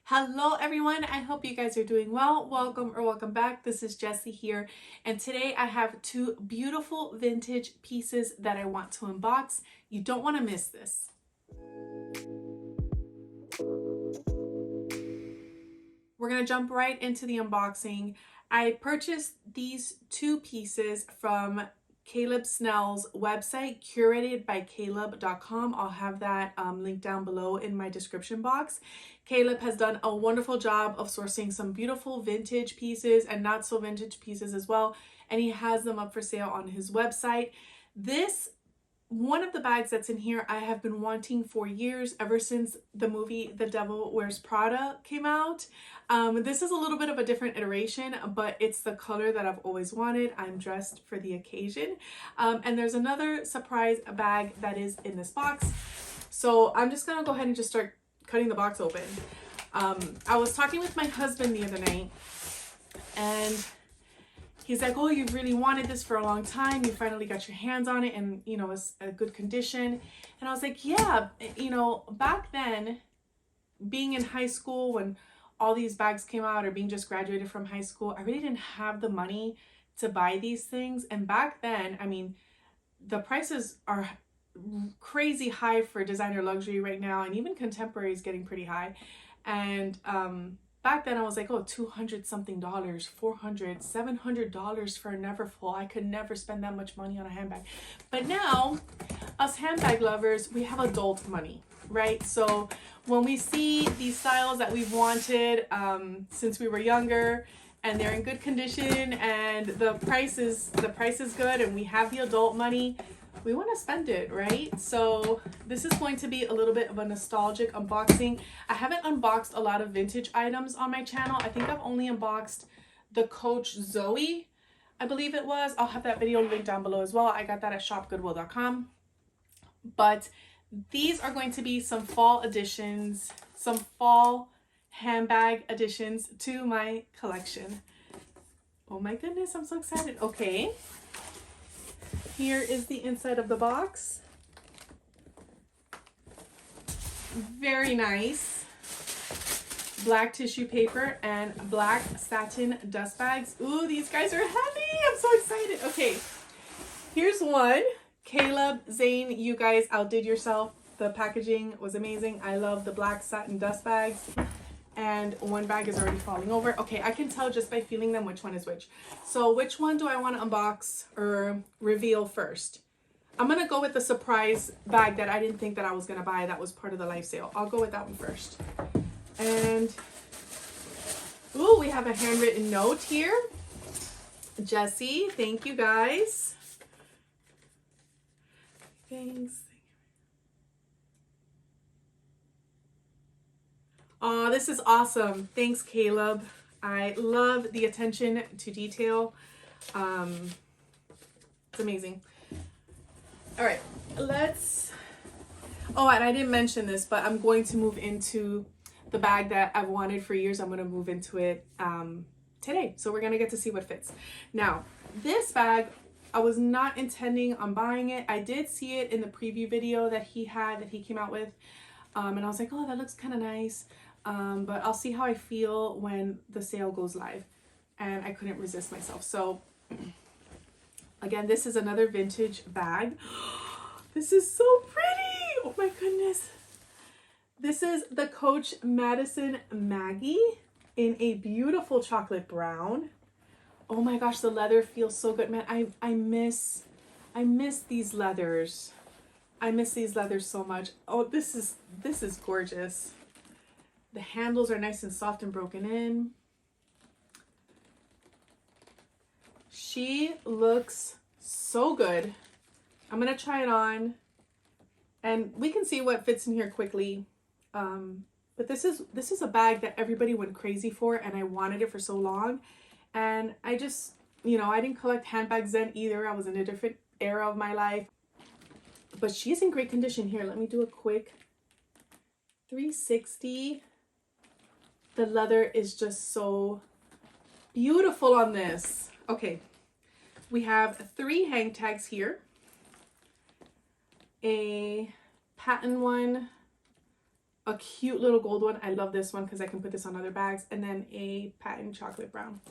Hello everyone, I hope you guys are doing well. Welcome back. This is Jessie here, and today I have two beautiful vintage pieces that I want to unbox. You don't want to miss this. We're going to jump right into the unboxing. I purchased these two pieces from Caleb Snell's website, curatedbycaleb.com. I'll have that link down below in my description box. Caleb has done a wonderful job of sourcing some beautiful vintage pieces and not so vintage pieces as well, and he has them up for sale on his website. One of the bags that's in here I have been wanting for years, ever since the movie The Devil Wears Prada came out. This is a little bit of a different iteration, but it's the color that I've always wanted. I'm dressed for the occasion. And there's another surprise bag that is in this box. So I'm just gonna go ahead and just start cutting the box open. I was talking with my husband the other night, and he's like, oh, you've really wanted this for a long time. You finally got your hands on it, and, you know, it's a good condition. And I was like, yeah, you know, back then, being in high school when all these bags came out, or being just graduated from high school, I really didn't have the money to buy these things. And back then, I mean, the prices are crazy high for designer luxury right now, and even contemporary is getting pretty high. And back then I was like, oh, $200 something, $400, $700 for a Neverfull. I could never spend that much money on a handbag. But now, us handbag lovers, we have adult money, right? So when we see these styles that we've wanted since we were younger, and they're in good condition, and the price is good, and we have the adult money, we want to spend it, right? So this is going to be a little bit of a nostalgic unboxing. I haven't unboxed a lot of vintage items on my channel. I think I've only unboxed the Coach Zoe, I believe it was. I'll have that video linked down below as well. I got that at shopgoodwill.com. But these are going to be some fall additions, some fall handbag additions to my collection. Oh my goodness, I'm so excited. Okay. Here is the inside of the box. Very nice. Black tissue paper and black satin dust bags. Ooh, these guys are heavy. I'm so excited. Okay, here's one. Caleb, Zane, you guys outdid yourself. The packaging was amazing. I love the black satin dust bags. And one bag is already falling over. Okay, I can tell just by feeling them which one is which. So which one do I want to unbox or reveal first? I'm going to go with the surprise bag that I didn't think that I was going to buy. That was part of the life sale. I'll go with that one first. And, ooh, we have a handwritten note here. Jessie, thank you guys. Thanks. Oh, this is awesome. Thanks, Caleb. I love the attention to detail. It's amazing. All right, oh, and I didn't mention this, but I'm going to move into the bag that I've wanted for years. I'm going to move into it today. So we're going to get to see what fits. Now, this bag, I was not intending on buying it. I did see it in the preview video that he came out with. And I was like, oh, that looks kind of nice. But I'll see how I feel when the sale goes live. And I couldn't resist myself. So again, this is another vintage bag. This is so pretty. Oh my goodness. This is the Coach Madison Maggie in a beautiful chocolate brown. Oh my gosh, the leather feels so good, man. I miss these leathers. I miss these leathers so much. Oh, this is gorgeous. The handles are nice and soft and broken in. She looks so good. I'm gonna try it on, and we can see what fits in here quickly. But this is a bag that everybody went crazy for, and I wanted it for so long. And I just, you know, I didn't collect handbags then either. I was in a different era of my life. But she's in great condition. Here, let me do a quick 360. The leather is just so beautiful on this. Okay, we have 3 hang tags here. A patent one, a cute little gold one. I love this one because I can put this on other bags. And then a patent chocolate brown.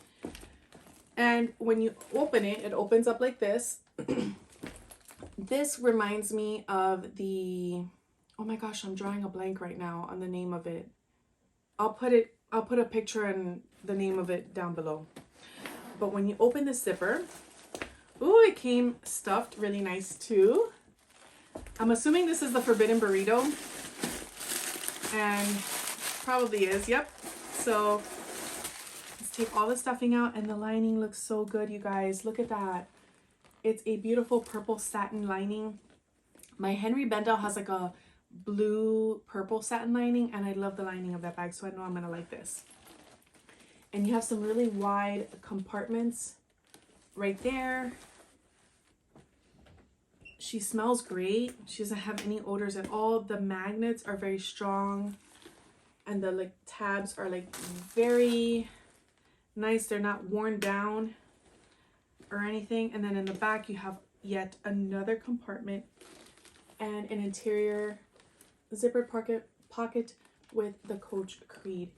And when you open it, it opens up like this. This reminds me of the, oh my gosh, I'm drawing a blank right now on the name of it. I'll put a picture and the name of it down below. But when you open the zipper, ooh, it came stuffed really nice too. I'm assuming this is the forbidden burrito. And probably is, yep. So let's take all the stuffing out, and the lining looks so good, you guys. Look at that. It's a beautiful purple satin lining. My Henry Bendel has like a blue purple satin lining, and I love the lining of that bag, so I know I'm gonna like this. And you have some really wide compartments right there. She smells great. She doesn't have any odors at all. The magnets are very strong, and the like tabs are like very nice. They're not worn down or anything. And then in the back you have yet another compartment and an interior zippered pocket with the Coach Creed.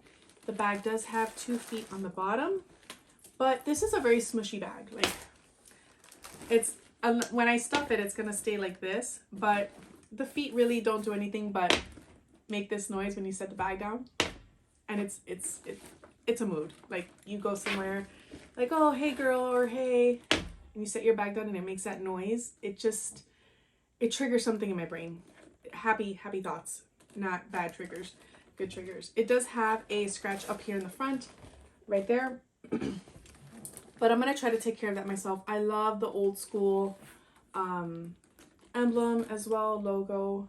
The bag does have 2 feet on the bottom, but this is a very smushy bag. Like, it's when I stuff it, it's gonna stay like this, but the feet really don't do anything but make this noise when you set the bag down. And it's a mood. Like, you go somewhere like, oh hey girl, or hey, and you set your bag down and it makes that noise. It triggers something in my brain. Happy thoughts, not bad triggers, good triggers. It does have a scratch up here in the front right there. But I'm going to try to take care of that myself. I love the old school emblem as well, logo.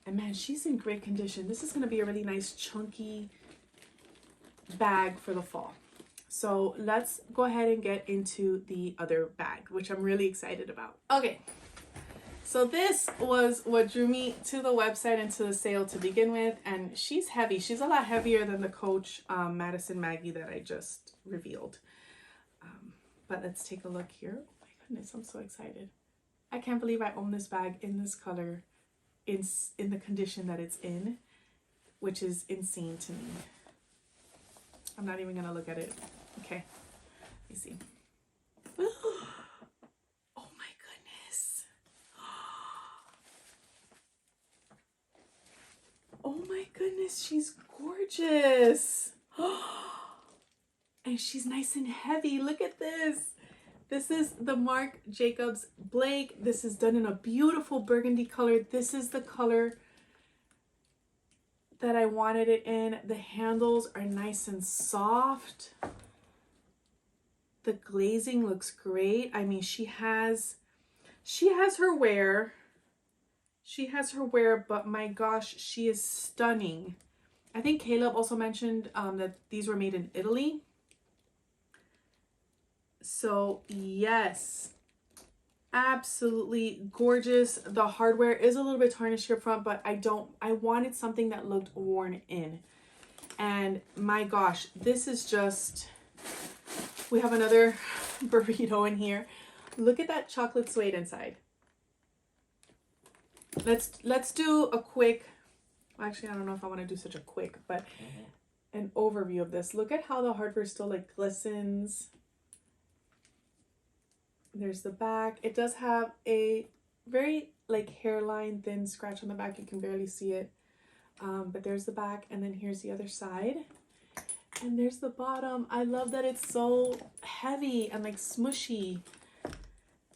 And man, she's in great condition. This is going to be a really nice chunky bag for the fall. So let's go ahead and get into the other bag, which I'm really excited about. Okay, so this was what drew me to the website and to the sale to begin with. And she's heavy. She's a lot heavier than the Coach Madison Maggie that I just revealed. But let's take a look here. Oh my goodness, I'm so excited. I can't believe I own this bag in this color, in the condition that it's in, which is insane to me. I'm not even gonna look at it. Okay, let me see. Oh my goodness. Oh my goodness, she's gorgeous. And she's nice and heavy. Look at this. This is the Marc Jacobs Blake. This is done in a beautiful burgundy color. This is the color that I wanted it in. The handles are nice and soft. The glazing looks great. I mean, she has her wear. She has her wear, but my gosh, she is stunning. I think Caleb also mentioned that these were made in Italy. So yes, absolutely gorgeous. The hardware is a little bit tarnished here front, but I wanted something that looked worn in. And my gosh, this is just, we have another burrito in here. Look at that chocolate suede inside. Let's do a quick, actually, I don't know if I want to do such a quick, but an overview of this. Look at how the hardware still like glistens. There's the back. It does have a very like hairline thin scratch on the back. You can barely see it. But there's the back, and then here's the other side. And there's the bottom. I love that it's so heavy and like smushy.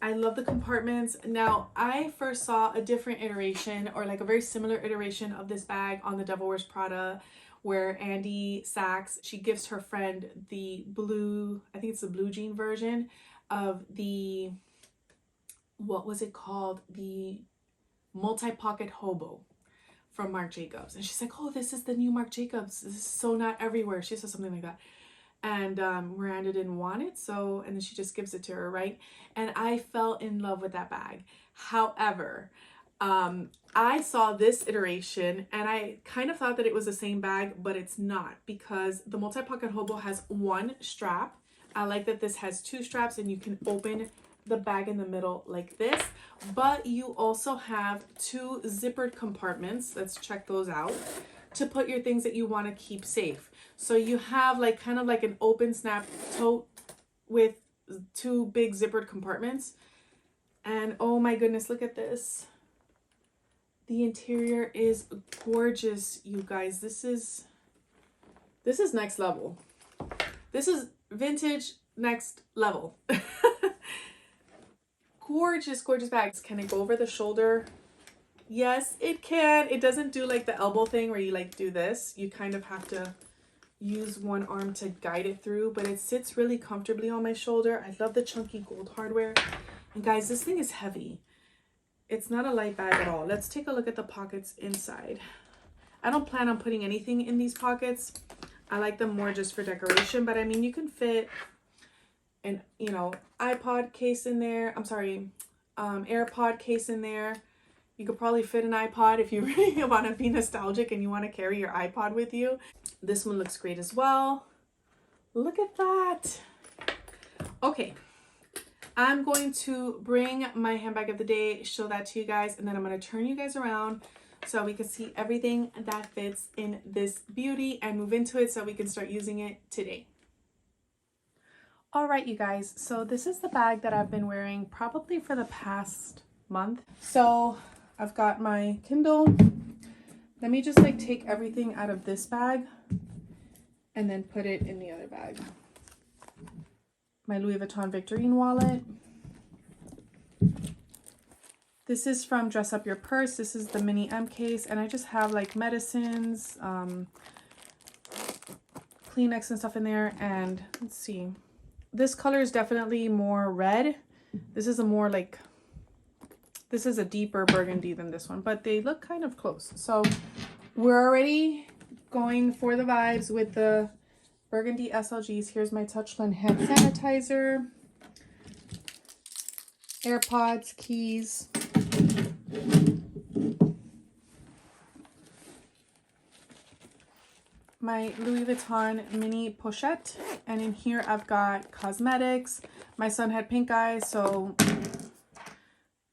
I love the compartments. Now, I first saw a different iteration, or like a very similar iteration of this bag on The Devil Wears Prada, where Andy Sachs, she gives her friend the blue, I think it's the blue jean version of the, what was it called? The multi-pocket hobo from Marc Jacobs. And she's like, oh, this is the new Marc Jacobs. This is so not everywhere. She says something like that. And Miranda didn't want it, so, and then she just gives it to her, right? And I fell in love with that bag. However, I saw this iteration and I kind of thought that it was the same bag, but it's not, because the multi-pocket hobo has one strap. I like that this has 2 straps and you can open the bag in the middle like this, but you also have 2 zippered compartments. Let's check those out. to put your things that you want to keep safe. So you have like kind of like an open snap tote with 2 big zippered compartments. And oh my goodness, look at this. The interior is gorgeous, you guys. This is next level. This is vintage next level. Gorgeous, gorgeous bags. Can it go over the shoulder? Yes, it can. It doesn't do like the elbow thing where you like do this. You kind of have to use one arm to guide it through, but it sits really comfortably on my shoulder. I love the chunky gold hardware. And guys, this thing is heavy. It's not a light bag at all. Let's take a look at the pockets inside. I don't plan on putting anything in these pockets. I like them more just for decoration, but I mean, you can fit an, you know, iPod case in there. I'm sorry, AirPod case in there. You could probably fit an iPod if you really want to be nostalgic and you want to carry your iPod with you. This one looks great as well. Look at that. Okay. I'm going to bring my handbag of the day, show that to you guys, and then I'm going to turn you guys around so we can see everything that fits in this beauty and move into it so we can start using it today. All right, you guys, so this is the bag that I've been wearing probably for the past month. So I've got my Kindle. Let me just like take everything out of this bag and then put it in the other bag. My Louis Vuitton Victorine wallet. This is from Dress Up Your Purse. This is the mini M case, and I just have like medicines, Kleenex and stuff in there. And let's see, this color is definitely more red. This is a more like, this is a deeper burgundy than this one, but they look kind of close. So we're already going for the vibes with the burgundy SLGs. Here's my Touchland hand sanitizer, AirPods, keys, my Louis Vuitton mini pochette, and in here I've got cosmetics. My son had pink eye, so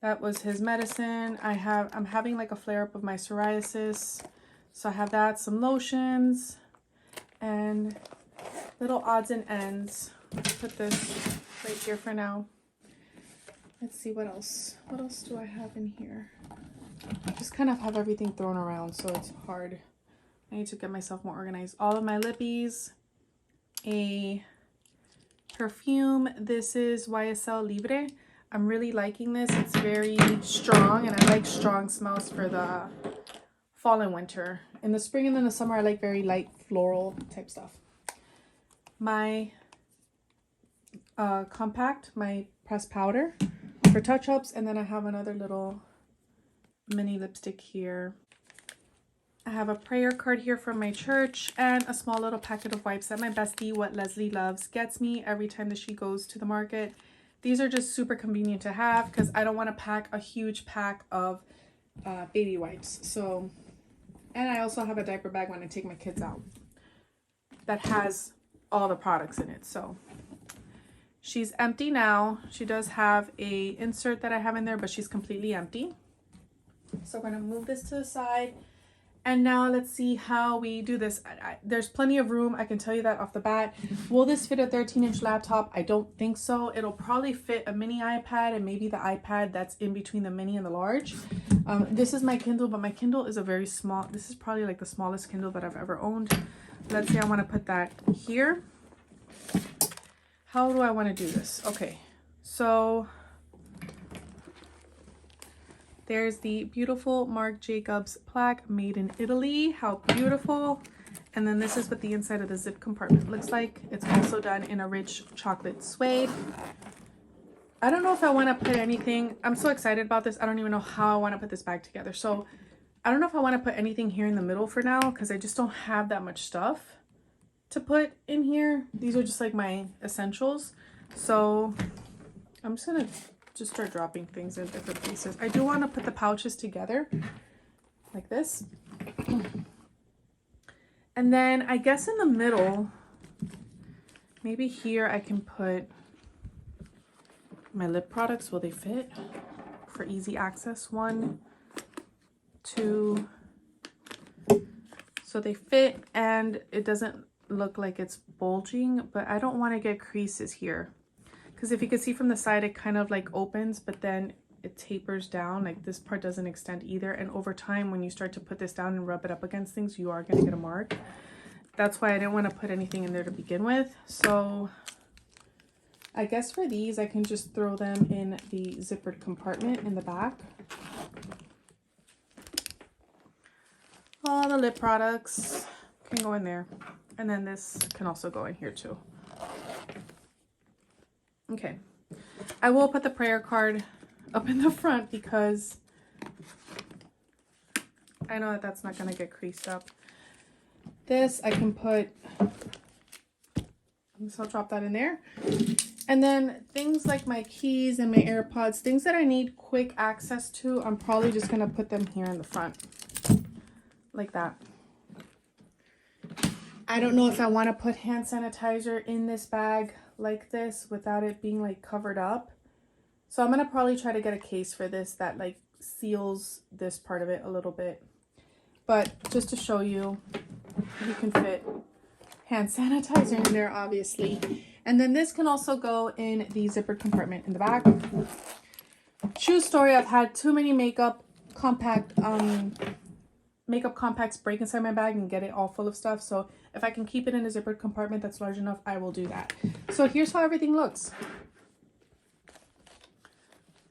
that was his medicine. I'm having like a flare up of my psoriasis, so I have that, some lotions, and little odds and ends. Let's put this right here for now. Let's see what else. What else do I have in here? I just kind of have everything thrown around, so it's hard. I need to get myself more organized. All of my lippies, a perfume. This is YSL Libre. I'm really liking this. It's very strong, and I like strong smells for the fall and winter. In the spring and in the summer, I like very light floral type stuff. My compact, my pressed powder for touch-ups, and then I have another little mini lipstick here. I have a prayer card here from my church and a small little packet of wipes that my bestie, What Leslie Loves, gets me every time that she goes to the market. These are just super convenient to have because I don't want to pack a huge pack of baby wipes. So, and I also have a diaper bag when I take my kids out that has all the products in it. So she's empty now. She does have a insert that I have in there, but she's completely empty. So we're gonna move this to the side. And now let's see how we do this. There's plenty of room, I can tell you that off the bat. Will this fit a 13-inch laptop? I don't think so. It'll probably fit a mini iPad and maybe the iPad that's in between the mini and the large. This is my Kindle, but my Kindle is a very small, this is probably like the smallest Kindle that I've ever owned. Let's say I want to put that here. How do I want to do this? Okay, so there's the beautiful Marc Jacobs plaque made in Italy. How beautiful. And then this is what the inside of the zip compartment looks like. It's also done in a rich chocolate suede. I don't know if I want to put anything. I'm so excited about this. I don't even know how I want to put this bag together. So I don't know if I want to put anything here in the middle for now because I just don't have that much stuff to put in here. These are just like my essentials. So I'm just going to just start dropping things in different places. I do want to put the pouches together like this. And then I guess in the middle, maybe here I can put my lip products. Will they fit for easy access? 1, 2. So So they fit and it doesn't look like it's bulging, but I don't want to get creases here. Because if you can see from the side, it kind of like opens, but then it tapers down. Like this part doesn't extend either. And over time, when you start to put this down and rub it up against things, you are going to get a mark. That's why I didn't want to put anything in there to begin with. So I guess for these, I can just throw them in the zippered compartment in the back. All the lip products can go in there. And then this can also go in here too. Okay. I will put the prayer card up in the front because I know that that's not going to get creased up. This I can put, so I'll drop that in there. And then things like my keys and my AirPods, things that I need quick access to, I'm probably just going to put them here in the front. Like that. I don't know if I want to put hand sanitizer in this bag like this without it being like covered up. So I'm going to probably try to get a case for this that like seals this part of it a little bit. But just to show you, you can fit hand sanitizer in there, obviously. And then this can also go in the zippered compartment in the back. True story, I've had too many makeup compacts break inside my bag and get it all full of stuff. So if I can keep it in a zippered compartment that's large enough, I will do that. So here's how everything looks.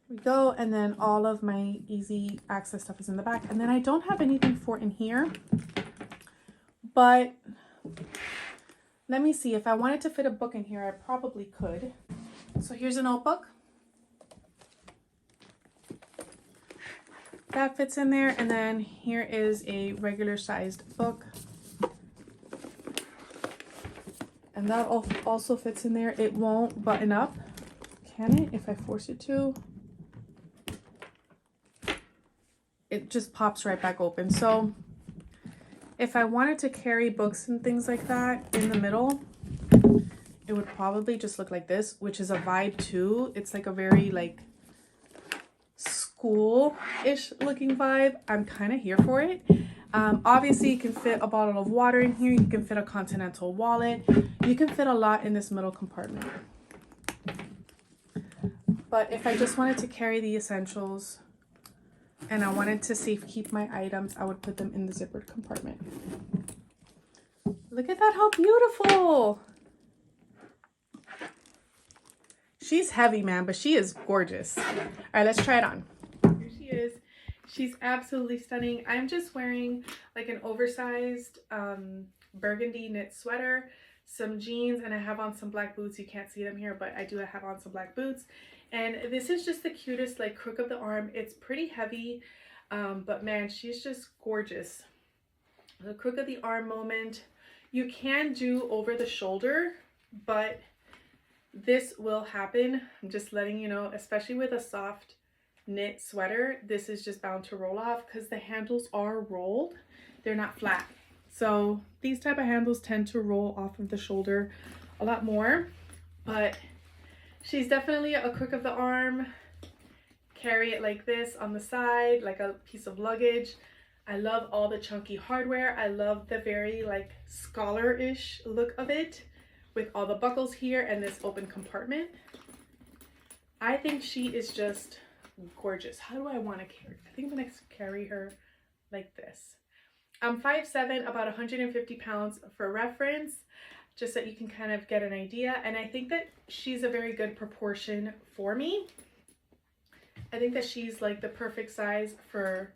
We go, and then all of my easy access stuff is in the back. And then I don't have anything for in here, but let me see. If I wanted to fit a book in here, I probably could. So here's a notebook. That fits in there, and then here is a regular sized book. And that also fits in there. It won't button up, can it, if I force it to? It just pops right back open. So if I wanted to carry books and things like that in the middle, it would probably just look like this, which is a vibe too. It's like a very like school-ish looking vibe. I'm kind of here for it. Obviously you can fit a bottle of water in here. You can fit a continental wallet. You can fit a lot in this middle compartment. But if I just wanted to carry the essentials and I wanted to keep my items, I would put them in the zippered compartment. Look at that, how beautiful. She's heavy, man, but she is gorgeous. All right, let's try it on. Here she is. She's absolutely stunning. I'm just wearing like an oversized burgundy knit sweater, some jeans, and I have on some black boots. You can't see them here, but I do have on some black boots. And this is just the cutest like crook of the arm. It's pretty heavy, but man, she's just gorgeous. The crook of the arm moment. You can do over the shoulder, but this will happen. I'm just letting you know, especially with a soft knit sweater, this is just bound to roll off because the handles are rolled. They're not flat. So these type of handles tend to roll off of the shoulder a lot more, but she's definitely a crook of the arm. Carry it like this on the side, like a piece of luggage. I love all the chunky hardware. I love the very like scholar-ish look of it with all the buckles here and this open compartment. I think she is just gorgeous. How do I want to carry? I think I'm gonna carry her like this. I'm 5'7", about 150 pounds for reference, just so you can kind of get an idea. And I think that she's a very good proportion for me. I think that she's like the perfect size for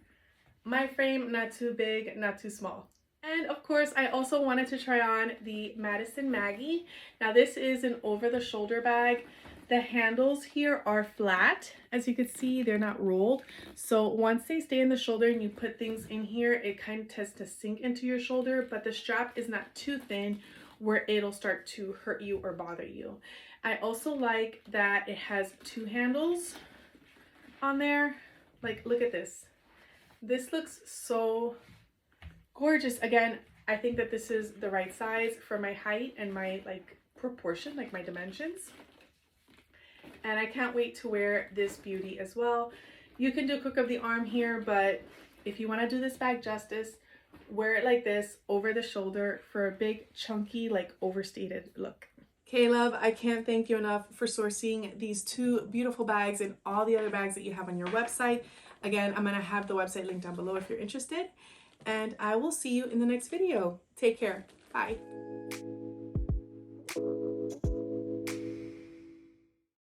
my frame, not too big, not too small. And of course, I also wanted to try on the Madison Maggie. Now this is an over-the-shoulder bag. The handles here are flat. As you can see, they're not rolled. So once they stay in the shoulder and you put things in here, it kind of tends to sink into your shoulder, but the strap is not too thin where it'll start to hurt you or bother you. I also like that it has two handles on there. Like, look at this. This looks so gorgeous. Again, I think that this is the right size for my height and my like proportion, like my dimensions. And I can't wait to wear this beauty as well. You can do crook of the arm here, but if you want to do this bag justice, wear it like this over the shoulder for a big, chunky, like overstated look. Caleb, I can't thank you enough for sourcing these two beautiful bags and all the other bags that you have on your website. Again, I'm going to have the website linked down below if you're interested. And I will see you in the next video. Take care. Bye.